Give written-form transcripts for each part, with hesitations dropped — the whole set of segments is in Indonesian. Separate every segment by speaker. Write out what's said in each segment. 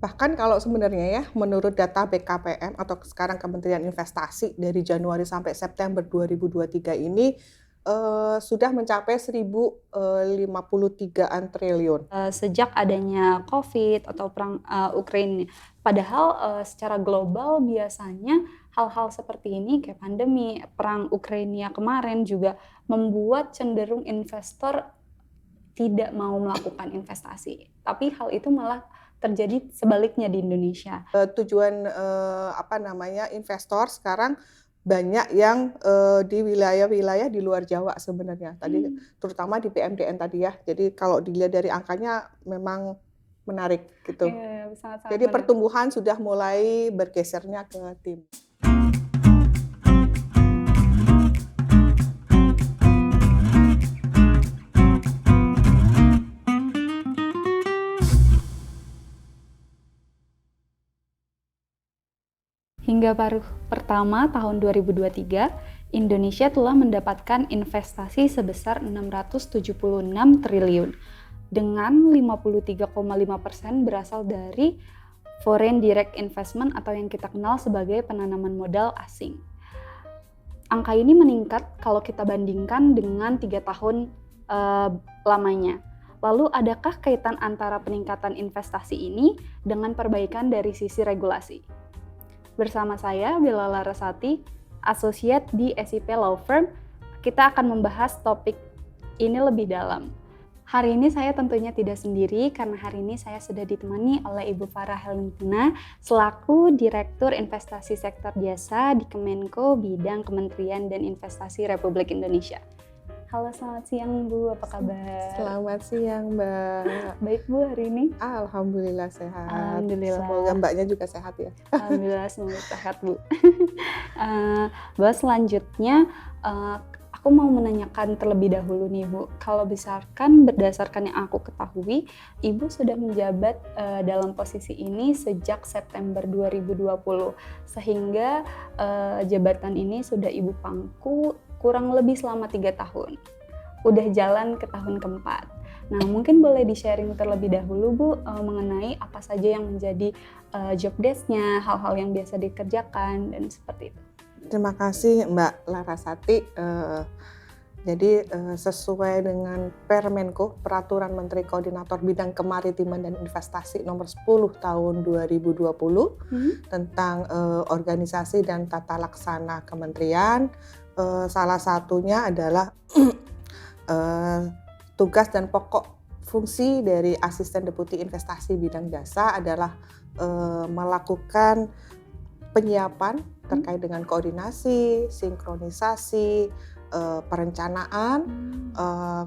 Speaker 1: Bahkan kalau sebenarnya ya, menurut data BKPM atau sekarang Kementerian Investasi dari Januari sampai September 2023 ini sudah mencapai 1.053-an triliun.
Speaker 2: Sejak adanya COVID atau perang Ukraina. Padahal secara global biasanya hal-hal seperti ini kayak pandemi, perang Ukraina kemarin juga membuat cenderung investor tidak mau melakukan investasi. Tapi hal itu malah terjadi sebaliknya di Indonesia.
Speaker 1: Tujuan investor sekarang banyak yang di wilayah-wilayah di luar Jawa sebenarnya. Tadi terutama di PMDN tadi ya. Jadi kalau dilihat dari angkanya memang menarik gitu.
Speaker 2: Iya, sangat-sangat
Speaker 1: Jadi
Speaker 2: menarik.
Speaker 1: pertumbuhan sudah mulai bergesernya ke timur.
Speaker 2: Hingga paruh pertama tahun 2023, Indonesia telah mendapatkan investasi sebesar 676 triliun, dengan 53,5% berasal dari foreign direct investment atau yang kita kenal sebagai penanaman modal asing. Angka ini meningkat kalau kita bandingkan dengan 3 tahun lamanya. Lalu adakah kaitan antara peningkatan investasi ini dengan perbaikan dari sisi regulasi? Bersama saya, Bella Larasati, Associate di SIP Law Firm, kita akan membahas topik ini lebih dalam. Hari ini saya tentunya tidak sendiri karena hari ini saya sudah ditemani oleh Ibu Farah Helentina selaku Direktur Investasi Sektor Jasa di Kemenko Bidang Kementerian dan Investasi Republik Indonesia. Halo, selamat siang Bu, apa kabar?
Speaker 1: Selamat siang Mbak.
Speaker 2: Baik Bu, hari ini?
Speaker 1: Alhamdulillah sehat.
Speaker 2: Alhamdulillah.
Speaker 1: Semoga Mbaknya juga sehat ya.
Speaker 2: Alhamdulillah, semoga sehat Bu. Selanjutnya aku mau menanyakan terlebih dahulu nih Bu, kalau misalkan berdasarkan yang aku ketahui, Ibu sudah menjabat dalam posisi ini sejak September 2020, sehingga jabatan ini sudah Ibu pangku kurang lebih selama 3 tahun. Udah jalan ke tahun keempat. Nah, mungkin boleh di-sharing terlebih dahulu Bu mengenai apa saja yang menjadi job desk-nya, hal-hal yang biasa dikerjakan, dan seperti itu.
Speaker 1: Terima kasih Mbak Larasati. Jadi sesuai dengan Permenko, Peraturan Menteri Koordinator Bidang Kemaritiman dan Investasi nomor 10 tahun 2020 tentang organisasi dan tata laksana kementerian, salah satunya adalah tugas dan pokok fungsi dari Asisten Deputi Investasi Bidang Jasa adalah melakukan penyiapan terkait dengan koordinasi, sinkronisasi, perencanaan,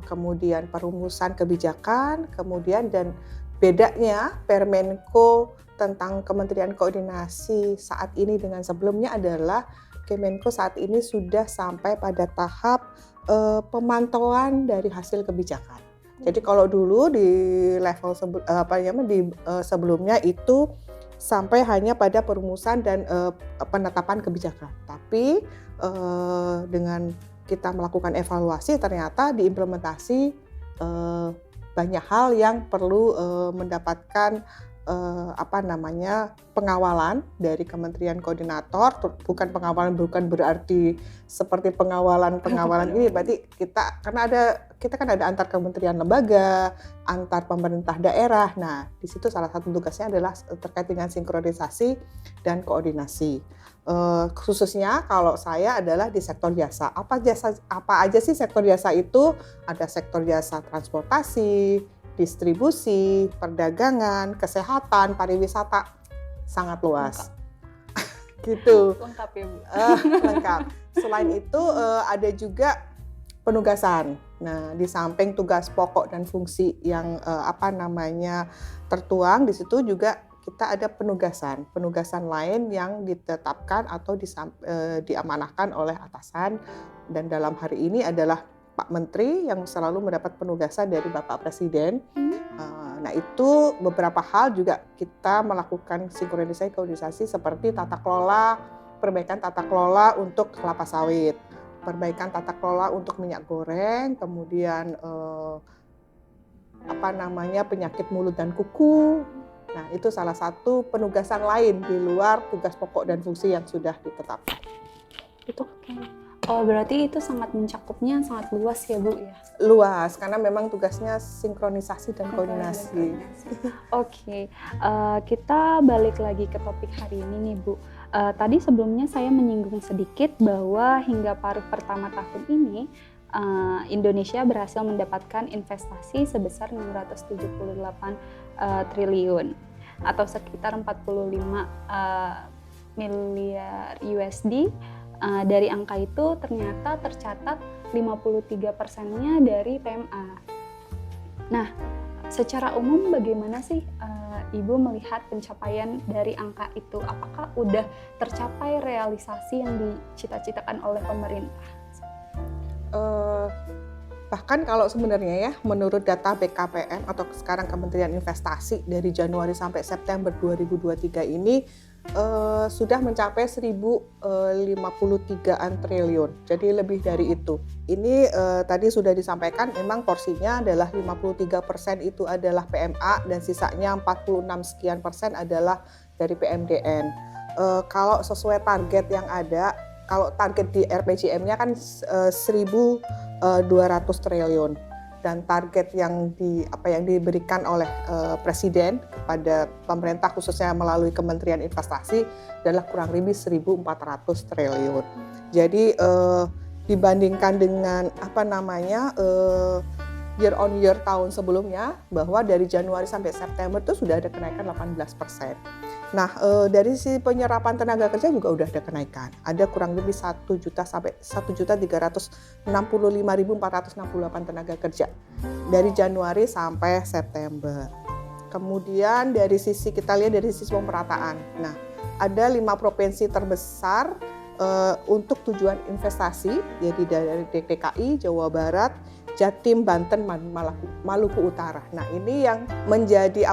Speaker 1: kemudian perumusan kebijakan, kemudian dan bedanya Permenko tentang Kementerian Koordinasi saat ini dengan sebelumnya adalah Kemenko saat ini sudah sampai pada tahap pemantauan dari hasil kebijakan. Jadi kalau dulu di level sebelumnya itu sampai hanya pada perumusan dan penetapan kebijakan. Tapi dengan kita melakukan evaluasi ternyata diimplementasi banyak hal yang perlu mendapatkan pengawalan dari Kementerian Koordinator. Bukan pengawalan, bukan berarti seperti pengawalan ini berarti kita kan ada antar kementerian lembaga, antar pemerintah daerah. Nah, di situ salah satu tugasnya adalah terkait dengan sinkronisasi dan koordinasi. Khususnya kalau saya adalah di sektor jasa. Apa aja sih sektor jasa itu? Ada sektor jasa transportasi, distribusi, perdagangan, kesehatan, pariwisata, sangat luas. Gitu.
Speaker 2: Lengkap ya Bu?
Speaker 1: Lengkap. Selain itu ada juga penugasan. Nah, di samping tugas pokok dan fungsi yang tertuang di situ juga kita ada penugasan lain yang ditetapkan atau diamanahkan oleh atasan, dan dalam hari ini adalah Pak Menteri yang selalu mendapat penugasan dari Bapak Presiden. Nah, itu beberapa hal juga kita melakukan sinkronisasi koordinasi seperti perbaikan tata kelola untuk kelapa sawit, perbaikan tata kelola untuk minyak goreng, kemudian penyakit mulut dan kuku, Nah, itu salah satu penugasan lain di luar tugas pokok dan fungsi yang sudah ditetapkan. Itu.
Speaker 2: Oke. Oh, berarti itu sangat mencakupnya sangat luas ya, Bu ya?
Speaker 1: Luas, karena memang tugasnya sinkronisasi dan koordinasi.
Speaker 2: Oke, kita balik lagi ke topik hari ini nih, Bu. Tadi sebelumnya saya menyinggung sedikit bahwa hingga paruh pertama tahun ini Indonesia berhasil mendapatkan investasi sebesar 678 triliun atau sekitar 45 miliar USD. Dari angka itu ternyata tercatat 53%-nya dari PMA. Nah, secara umum bagaimana sih Ibu melihat pencapaian dari angka itu? Apakah udah tercapai realisasi yang dicita-citakan oleh pemerintah?
Speaker 1: Bahkan kalau sebenarnya ya, menurut data BKPM atau sekarang Kementerian Investasi dari Januari sampai September 2023 ini sudah mencapai 1.053-an triliun. Jadi lebih dari itu. Ini tadi sudah disampaikan memang porsinya adalah 53% itu adalah PMA dan sisanya 46 sekian persen adalah dari PMDN. Kalau sesuai target yang ada, kalau target di RPJM-nya kan 1.200 triliun. Dan target yang diberikan oleh Presiden kepada pemerintah khususnya melalui Kementerian Investasi adalah kurang lebih 1.400 triliun. Jadi dibandingkan dengan year on year tahun sebelumnya, bahwa dari Januari sampai September itu sudah ada kenaikan 18%. Nah, dari sisi penyerapan tenaga kerja juga udah ada kenaikan. Ada kurang lebih 1 juta sampai 1.365.468 tenaga kerja dari Januari sampai September. Kemudian dari sisi kita lihat dari sisi pemerataan. Nah, ada 5 provinsi terbesar untuk tujuan investasi, jadi dari DKI, Jawa Barat, Jatim, Banten, Maluku Utara. Nah, ini yang menjadi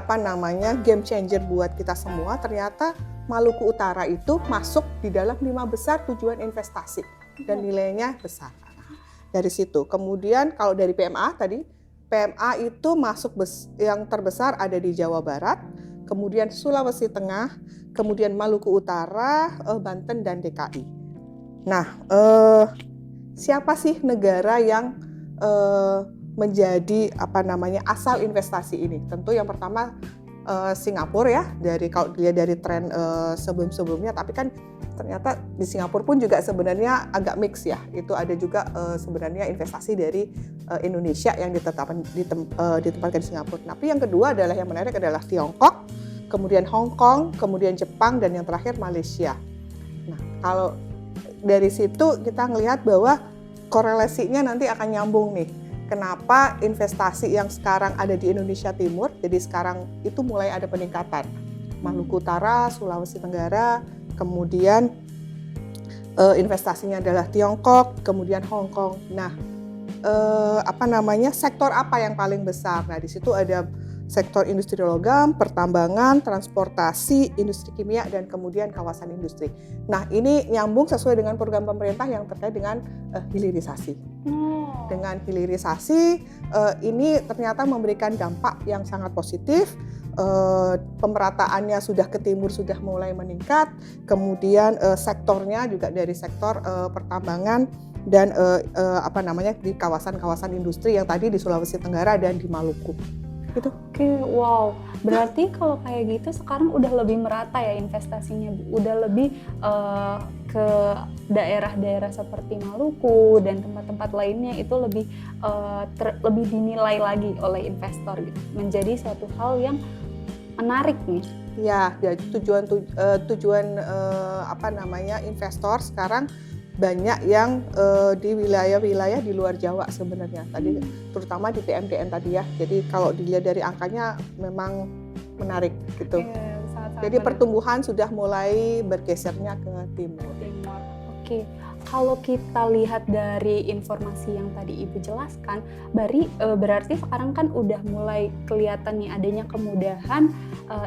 Speaker 1: game changer buat kita semua. Ternyata Maluku Utara itu masuk di dalam 5 besar tujuan investasi dan nilainya besar. Dari situ. Kemudian kalau dari PMA tadi, PMA itu masuk yang terbesar ada di Jawa Barat, kemudian Sulawesi Tengah, kemudian Maluku Utara, Banten dan DKI. Nah, siapa sih negara yang menjadi asal investasi ini? Tentu yang pertama Singapura ya, kalau dilihat dari tren sebelum-sebelumnya, tapi kan ternyata di Singapura pun juga sebenarnya agak mix ya. Itu ada juga sebenarnya investasi dari Indonesia yang ditempatkan di Singapura. Tapi yang kedua adalah yang menarik adalah Tiongkok, kemudian Hong Kong, kemudian Jepang dan yang terakhir Malaysia. Nah, kalau dari situ kita ngelihat bahwa korelasinya nanti akan nyambung nih. Kenapa investasi yang sekarang ada di Indonesia Timur, jadi sekarang itu mulai ada peningkatan. Maluku Utara, Sulawesi Tenggara, kemudian investasinya adalah Tiongkok, kemudian Hong Kong. Nah, sektor apa yang paling besar? Nah, di situ ada sektor industri logam, pertambangan, transportasi, industri kimia, dan kemudian kawasan industri. Nah, ini nyambung sesuai dengan program pemerintah yang terkait dengan hilirisasi. Dengan hilirisasi, ini ternyata memberikan dampak yang sangat positif. Pemerataannya sudah ke timur sudah mulai meningkat, kemudian sektornya juga dari sektor pertambangan dan di kawasan-kawasan industri yang tadi di Sulawesi Tenggara dan di Maluku. Gitu.
Speaker 2: Oke, wow. Berarti kalau kayak gitu sekarang udah lebih merata ya investasinya, Bu. Udah lebih ke daerah-daerah seperti Maluku dan tempat-tempat lainnya itu lebih dinilai lagi oleh investor gitu. Menjadi suatu hal yang menarik nih.
Speaker 1: Ya, jadi tujuan investor sekarang banyak yang di wilayah-wilayah di luar Jawa sebenarnya tadi, terutama di PMDN tadi ya. Jadi kalau dilihat dari angkanya memang menarik gitu. Jadi pertumbuhan sudah mulai bergesernya ke timur.
Speaker 2: Oke, kalau kita lihat dari informasi yang tadi Ibu jelaskan, berarti sekarang kan udah mulai kelihatan nih adanya kemudahan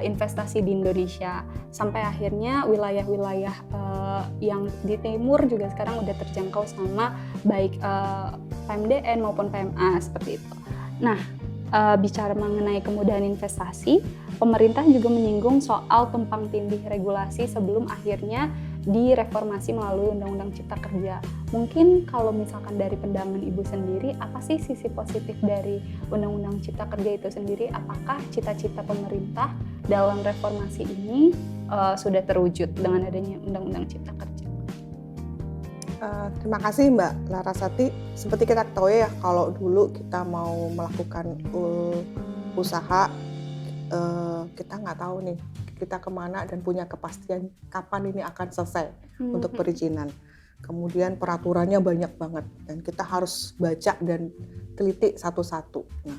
Speaker 2: investasi di Indonesia. Sampai akhirnya wilayah-wilayah yang di timur juga sekarang udah terjangkau sama baik PMDN maupun PMA seperti itu. Nah, bicara mengenai kemudahan investasi, pemerintah juga menyinggung soal tumpang tindih regulasi sebelum akhirnya direformasi melalui Undang-Undang Cipta Kerja. Mungkin kalau misalkan dari pandangan Ibu sendiri, apa sih sisi positif dari Undang-Undang Cipta Kerja itu sendiri? Apakah cita-cita pemerintah dalam reformasi ini sudah terwujud dengan adanya Undang-Undang Cipta Kerja?
Speaker 1: Terima kasih Mbak Larasati. Seperti kita ketahui ya, kalau dulu kita mau melakukan usaha, kita nggak tahu nih kita kemana dan punya kepastian kapan ini akan selesai untuk perizinan. Kemudian peraturannya banyak banget dan kita harus baca dan teliti satu-satu. Nah,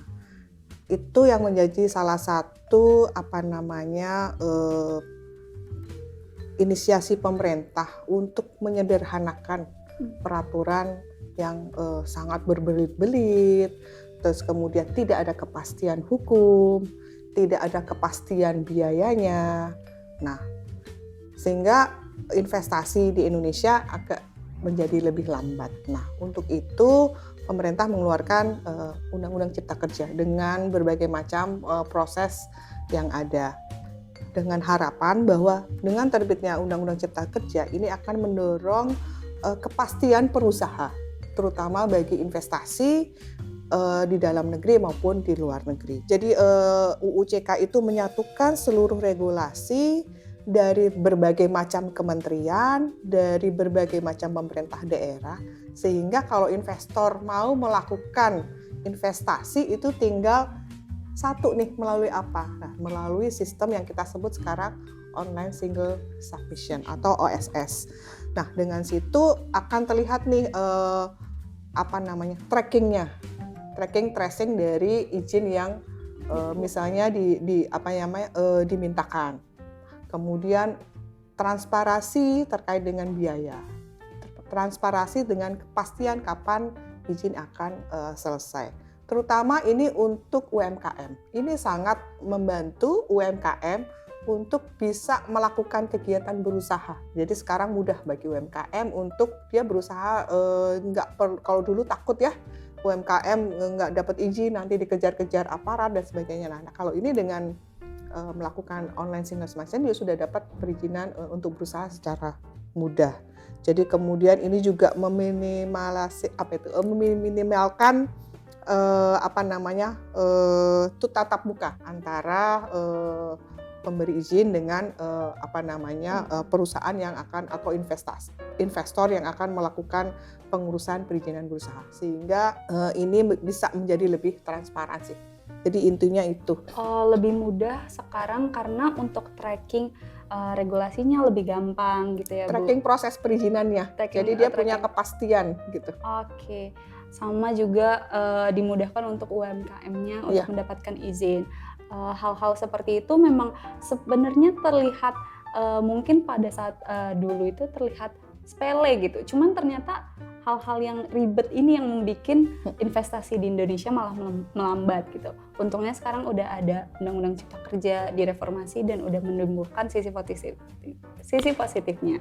Speaker 1: itu yang menjadi salah satu inisiasi pemerintah untuk menyederhanakan peraturan yang sangat berbelit-belit, terus kemudian tidak ada kepastian hukum, tidak ada kepastian biayanya. Nah, sehingga investasi di Indonesia agak menjadi lebih lambat. Nah, untuk itu pemerintah mengeluarkan Undang-Undang Cipta Kerja dengan berbagai macam proses yang ada, dengan harapan bahwa dengan terbitnya Undang-Undang Cipta Kerja ini akan mendorong kepastian perusahaan, terutama bagi investasi di dalam negeri maupun di luar negeri. Jadi UU CK itu menyatukan seluruh regulasi dari berbagai macam kementerian, dari berbagai macam pemerintah daerah, sehingga kalau investor mau melakukan investasi itu tinggal satu nih, melalui apa? Nah, melalui sistem yang kita sebut sekarang Online Single Submission atau OSS. Nah, dengan situ akan terlihat nih tracking tracing dari izin yang misalnya dimintakan. Kemudian transparansi terkait dengan biaya, transparansi dengan kepastian kapan izin akan selesai. Terutama ini untuk UMKM. Ini sangat membantu UMKM untuk bisa melakukan kegiatan berusaha. Jadi sekarang mudah bagi UMKM untuk dia berusaha, kalau dulu takut ya UMKM nggak dapat izin nanti dikejar-kejar aparat dan sebagainya. Nah, kalau ini dengan melakukan online single submission dia sudah dapat perizinan untuk berusaha secara mudah. Jadi kemudian ini juga meminimalkan tatap muka antara pemberi izin dengan perusahaan yang akan atau investor yang akan melakukan pengurusan perizinan berusaha, sehingga ini bisa menjadi lebih transparansi. Jadi intinya itu.
Speaker 2: Lebih mudah sekarang karena untuk tracking regulasinya lebih gampang gitu ya, Bu.
Speaker 1: Tracking proses perizinannya. Jadi dia punya kepastian gitu.
Speaker 2: Oke. Sama juga dimudahkan untuk UMKM-nya untuk mendapatkan izin. Hal-hal seperti itu memang sebenarnya terlihat mungkin pada saat dulu itu terlihat sepele gitu. Cuman ternyata hal-hal yang ribet ini yang membuat investasi di Indonesia malah melambat gitu. Untungnya sekarang udah ada Undang-Undang Cipta Kerja direformasi dan udah menumbuhkan sisi positifnya.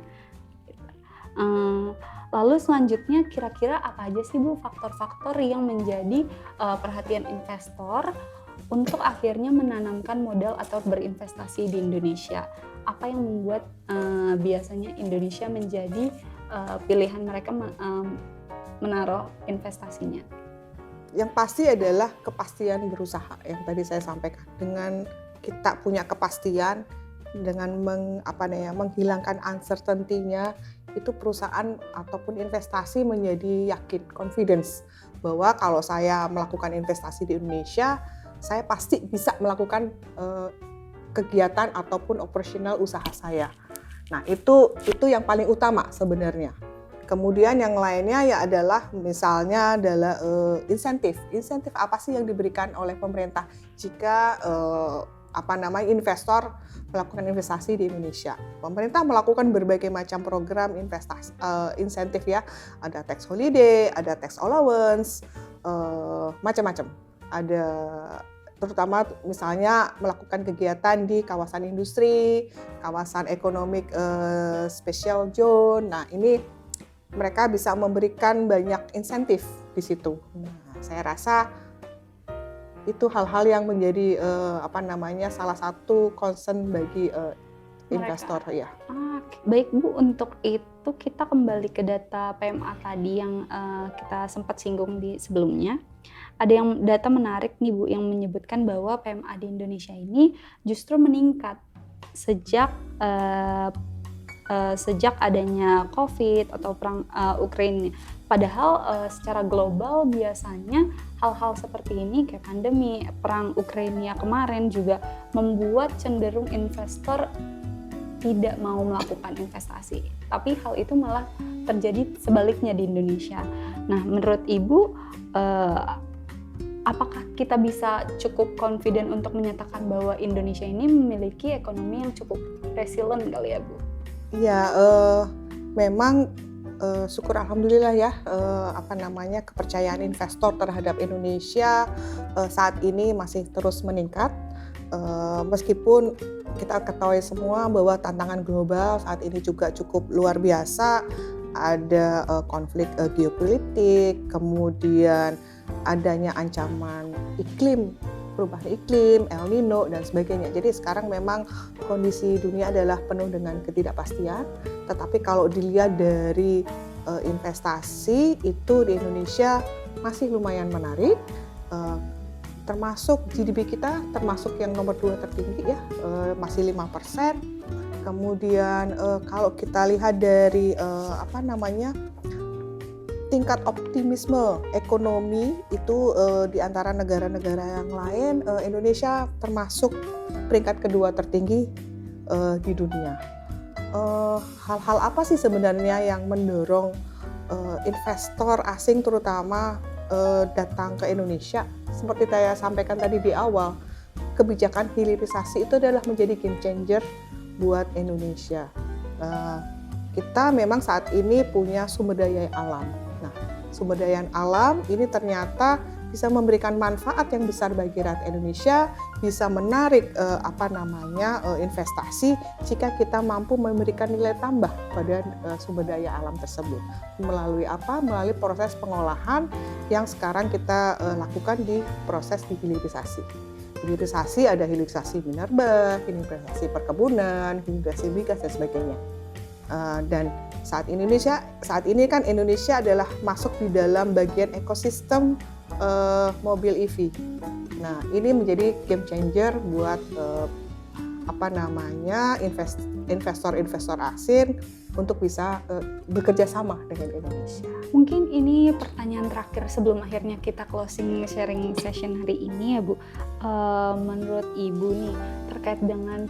Speaker 2: Lalu selanjutnya kira-kira apa aja sih Bu faktor-faktor yang menjadi perhatian investor untuk akhirnya menanamkan modal atau berinvestasi di Indonesia? Apa yang membuat biasanya Indonesia menjadi pilihan mereka menaruh investasinya?
Speaker 1: Yang pasti adalah kepastian berusaha yang tadi saya sampaikan. Dengan kita punya kepastian, dengan menghilangkan uncertainty-nya, itu perusahaan ataupun investasi menjadi yakin, confidence bahwa kalau saya melakukan investasi di Indonesia, saya pasti bisa melakukan kegiatan ataupun operasional usaha saya. Nah, itu yang paling utama sebenarnya. Kemudian yang lainnya ya adalah misalnya adalah insentif. Insentif apa sih yang diberikan oleh pemerintah jika investor melakukan investasi di Indonesia? Pemerintah melakukan berbagai macam program investasi, insentif ya. Ada tax holiday, ada tax allowance, macam-macam. Ada terutama misalnya melakukan kegiatan di kawasan industri, kawasan ekonomi special zone. Nah, ini mereka bisa memberikan banyak insentif di situ. Nah, saya rasa Itu hal-hal yang menjadi salah satu concern bagi investor ya.
Speaker 2: Baik Bu, untuk itu kita kembali ke data PMA tadi yang kita sempat singgung di sebelumnya. Ada yang data menarik nih Bu yang menyebutkan bahwa PMA di Indonesia ini justru meningkat sejak adanya COVID atau perang Ukraina. Padahal secara global biasanya hal-hal seperti ini kayak pandemi, perang Ukraina kemarin juga membuat cenderung investor tidak mau melakukan investasi. Tapi hal itu malah terjadi sebaliknya di Indonesia. Nah, menurut Ibu, apakah kita bisa cukup confident untuk menyatakan bahwa Indonesia ini memiliki ekonomi yang cukup resilient kali ya Bu?
Speaker 1: Iya, memang syukur alhamdulillah ya, kepercayaan investor terhadap Indonesia saat ini masih terus meningkat. Meskipun kita ketahui semua bahwa tantangan global saat ini juga cukup luar biasa, ada konflik geopolitik, kemudian adanya ancaman iklim, perubahan iklim, El Nino dan sebagainya. Jadi sekarang memang kondisi dunia adalah penuh dengan ketidakpastian, tetapi kalau dilihat dari investasi itu di Indonesia masih lumayan menarik. Termasuk GDP kita termasuk yang nomor 2 tertinggi ya, masih 5%. Kemudian kalau kita lihat dari tingkat optimisme ekonomi itu di antara negara-negara yang lain, Indonesia termasuk peringkat kedua tertinggi di dunia. Hal-hal apa sih sebenarnya yang mendorong investor asing terutama datang ke Indonesia? Seperti saya sampaikan tadi di awal, kebijakan hilirisasi itu adalah menjadi game changer buat Indonesia. Kita memang saat ini punya sumber daya alam. Nah, sumber daya alam ini ternyata bisa memberikan manfaat yang besar bagi rakyat Indonesia, bisa menarik investasi jika kita mampu memberikan nilai tambah pada sumber daya alam tersebut. Melalui apa? Melalui proses pengolahan yang sekarang kita lakukan di proses hilirisasi. Hilirisasi ada hilirisasi minerba, hilirisasi perkebunan, hilirisasi migas dan sebagainya. Dan saat ini kan Indonesia adalah masuk di dalam bagian ekosistem mobil EV. Nah, ini menjadi game changer buat investor-investor asing untuk bisa bekerja sama dengan Indonesia.
Speaker 2: Mungkin ini pertanyaan terakhir sebelum akhirnya kita closing sharing session hari ini ya Bu. Menurut Ibu nih terkait dengan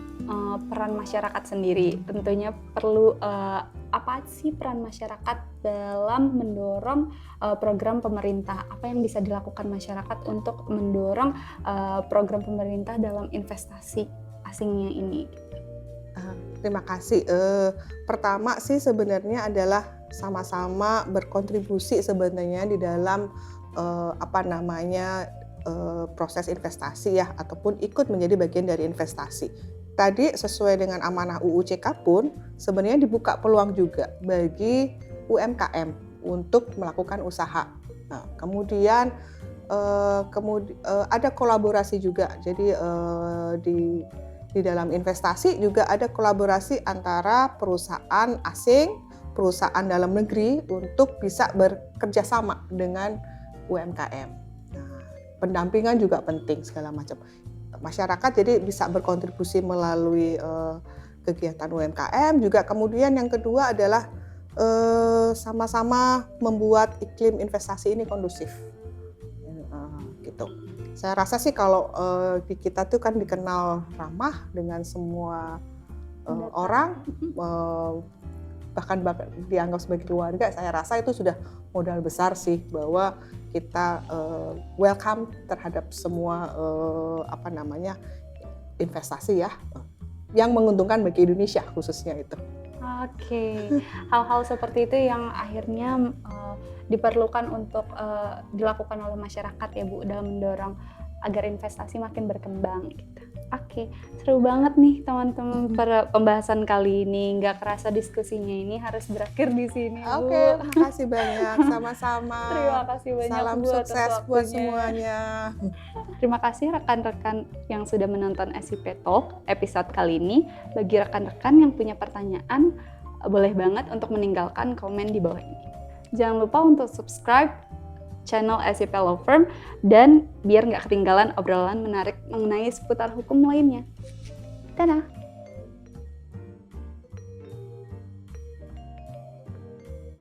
Speaker 2: peran masyarakat sendiri, tentunya perlu apa sih peran masyarakat dalam mendorong program pemerintah? Apa yang bisa dilakukan masyarakat untuk mendorong program pemerintah dalam investasi asingnya ini?
Speaker 1: Terima kasih. Pertama sih sebenarnya adalah sama-sama berkontribusi sebenarnya di dalam proses investasi ya, ataupun ikut menjadi bagian dari investasi. Tadi sesuai dengan amanah UU CK pun sebenarnya dibuka peluang juga bagi UMKM untuk melakukan usaha. Nah, kemudian ada kolaborasi juga. Jadi di dalam investasi juga ada kolaborasi antara perusahaan asing, perusahaan dalam negeri untuk bisa bekerja sama dengan UMKM. Nah, pendampingan juga penting segala macam. Masyarakat jadi bisa berkontribusi melalui kegiatan UMKM juga. Kemudian yang kedua adalah sama-sama membuat iklim investasi ini kondusif. Gitu. Saya rasa sih kalau di kita tuh kan dikenal ramah dengan semua orang, bahkan dianggap sebagai keluarga. Saya rasa itu sudah modal besar sih bahwa kita welcome terhadap semua investasi ya, yang menguntungkan bagi Indonesia khususnya itu.
Speaker 2: Oke, hal-hal seperti itu yang akhirnya diperlukan untuk dilakukan oleh masyarakat ya Bu, dalam mendorong agar investasi makin berkembang gitu. Oke, seru banget nih teman-teman pada pembahasan kali ini. Nggak kerasa diskusinya ini harus berakhir di sini, Bu.
Speaker 1: Oke, makasih banyak. Sama-sama.
Speaker 2: Terima kasih banyak,
Speaker 1: Salam
Speaker 2: Bu, atas
Speaker 1: sukses buat
Speaker 2: waktunya.
Speaker 1: semuanya.
Speaker 2: Terima kasih rekan-rekan yang sudah menonton SIP Talk episode kali ini. Bagi rekan-rekan yang punya pertanyaan, boleh banget untuk meninggalkan komen di bawah ini. Jangan lupa untuk subscribe channel SIP Law Firm dan biar nggak ketinggalan obrolan menarik mengenai seputar hukum lainnya. Dadah!